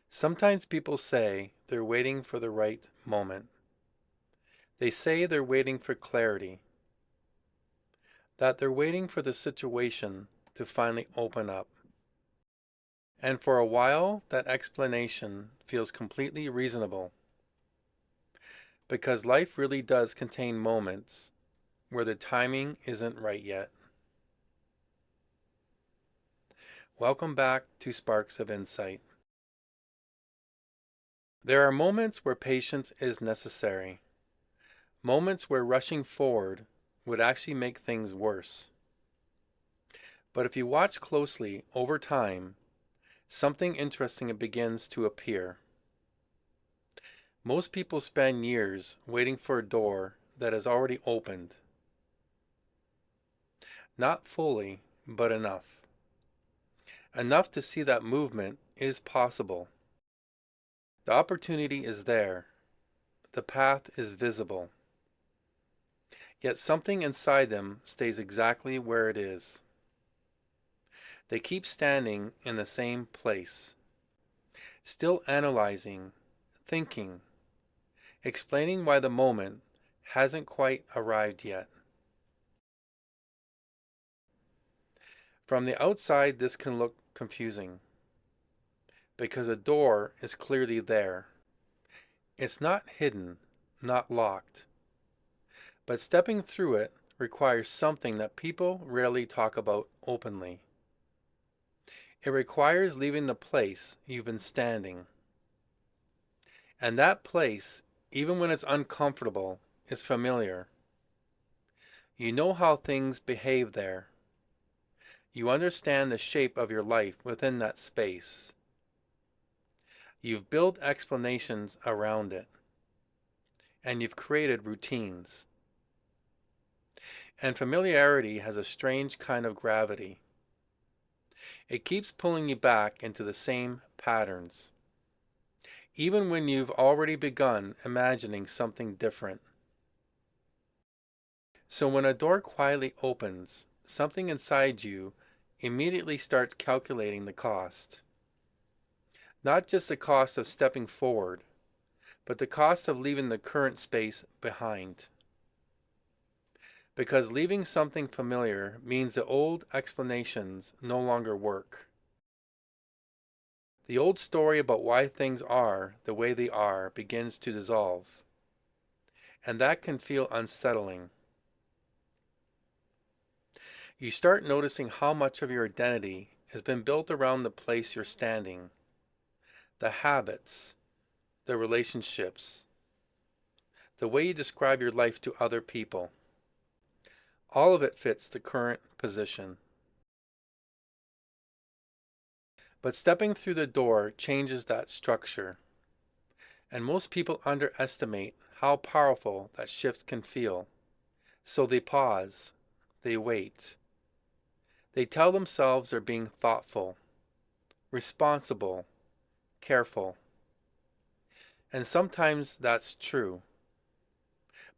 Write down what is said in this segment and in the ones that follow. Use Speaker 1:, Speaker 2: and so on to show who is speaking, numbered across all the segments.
Speaker 1: Sometimes people say they're waiting for the right moment. They say they're waiting for clarity, that they're waiting for the situation to finally open up. And for a while, that explanation feels completely reasonable because life really does contain moments where the timing isn't right yet. Welcome back to Sparks of Insight. There are moments where patience is necessary, moments where rushing forward would actually make things worse. But if you watch closely over time, something interesting begins to appear. Most people spend years waiting for a door that has already opened. Not fully, but enough. Enough to see that movement is possible. The opportunity is there. The path is visible. Yet something inside them stays exactly where it is. They keep standing in the same place, still analyzing, thinking, explaining why the moment hasn't quite arrived yet. From the outside, this can look confusing because a door is clearly there. It's not hidden, not locked, but stepping through it requires something that people rarely talk about openly. It requires leaving the place you've been standing. And that place, even when it's uncomfortable, is familiar. You know how things behave there. You understand the shape of your life within that space. You've built explanations around it, and you've created routines. And familiarity has a strange kind of gravity. It keeps pulling you back into the same patterns, even when you've already begun imagining something different. So when a door quietly opens, something inside you immediately starts calculating the cost. Not just the cost of stepping forward, but the cost of leaving the current space behind. Because leaving something familiar means the old explanations no longer work. The old story about why things are the way they are begins to dissolve, and that can feel unsettling. You start noticing how much of your identity has been built around the place you're standing, the habits, the relationships, the way you describe your life to other people. All of it fits the current position. But stepping through the door changes that structure, and most people underestimate how powerful that shift can feel. So they pause, they wait. They tell themselves they're being thoughtful, responsible, careful. And sometimes that's true.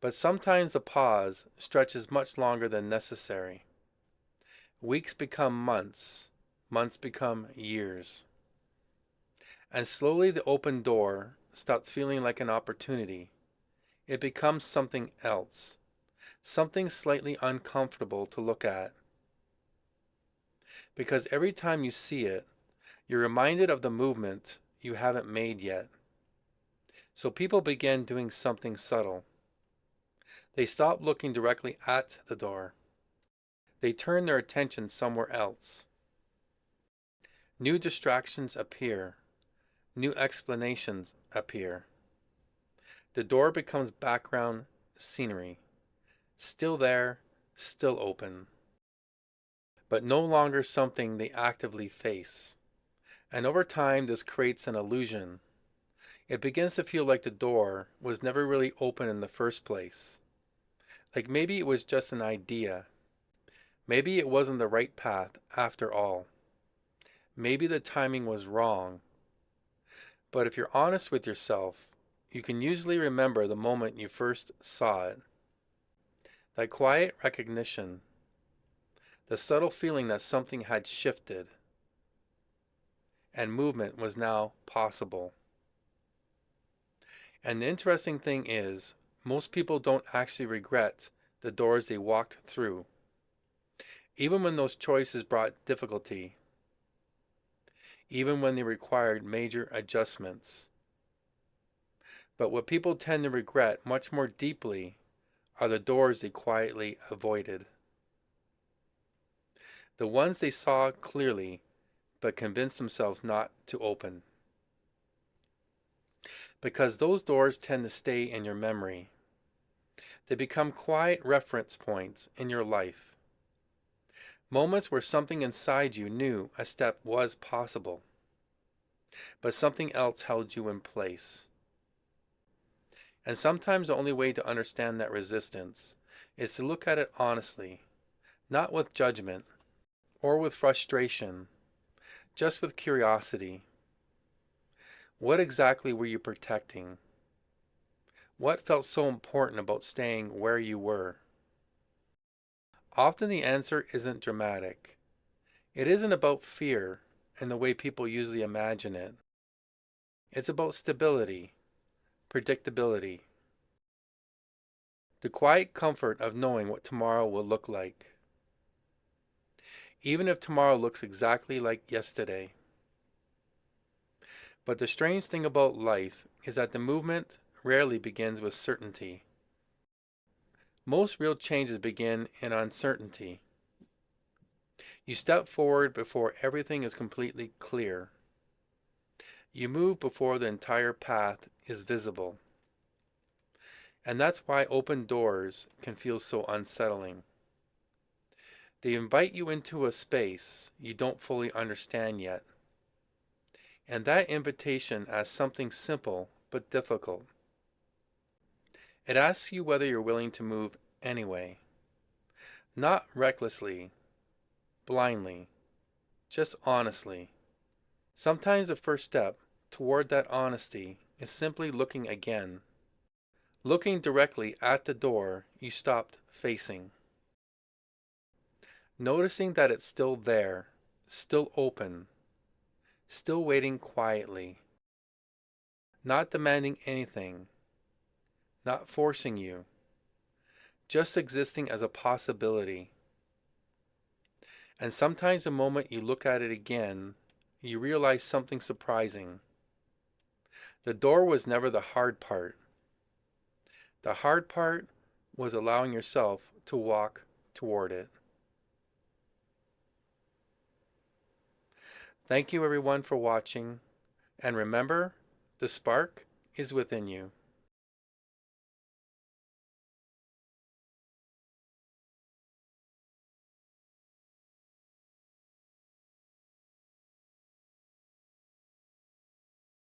Speaker 1: But sometimes the pause stretches much longer than necessary. Weeks become months, months become years. And slowly the open door stops feeling like an opportunity. It becomes something else, something slightly uncomfortable to look at. Because every time you see it, you're reminded of the movement you haven't made yet. So people begin doing something subtle. They stop looking directly at the door. They turn their attention somewhere else. New distractions appear. New explanations appear. The door becomes background scenery. Still there, still open. But no longer something they actively face. And over time, this creates an illusion. It begins to feel like the door was never really open in the first place. Like maybe it was just an idea. Maybe it wasn't the right path after all. Maybe the timing was wrong. But if you're honest with yourself, you can usually remember the moment you first saw it. That quiet recognition, the subtle feeling that something had shifted. and movement was now possible. And the interesting thing is, most people don't actually regret the doors they walked through, even when those choices brought difficulty, even when they required major adjustments. But what people tend to regret much more deeply are the doors they quietly avoided. The ones they saw clearly but convinced themselves not to open. Because those doors tend to stay in your memory. They become quiet reference points in your life. Moments where something inside you knew a step was possible, but something else held you in place. And sometimes the only way to understand that resistance is to look at it honestly, not with judgment or with frustration, just with curiosity. What exactly were you protecting? What felt so important about staying where you were? Often the answer isn't dramatic. It isn't about fear in the way people usually imagine it. It's about stability, predictability, the quiet comfort of knowing what tomorrow will look like, even if tomorrow looks exactly like yesterday. But the strange thing about life is that the movement rarely begins with certainty. Most real changes begin in uncertainty. You step forward before everything is completely clear. You move before the entire path is visible. And that's why open doors can feel so unsettling. They invite you into a space you don't fully understand yet. And that invitation asks something simple but difficult. It asks you whether you're willing to move anyway. Not recklessly, blindly, just honestly. Sometimes the first step toward that honesty is simply looking again. Looking directly at the door you stopped facing. Noticing that it's still there, still open, still waiting quietly. Not demanding anything, not forcing you, just existing as a possibility. And sometimes the moment you look at it again, you realize something surprising. The door was never the hard part. The hard part was allowing yourself to walk toward it. Thank you everyone for watching, and remember, the spark is within you.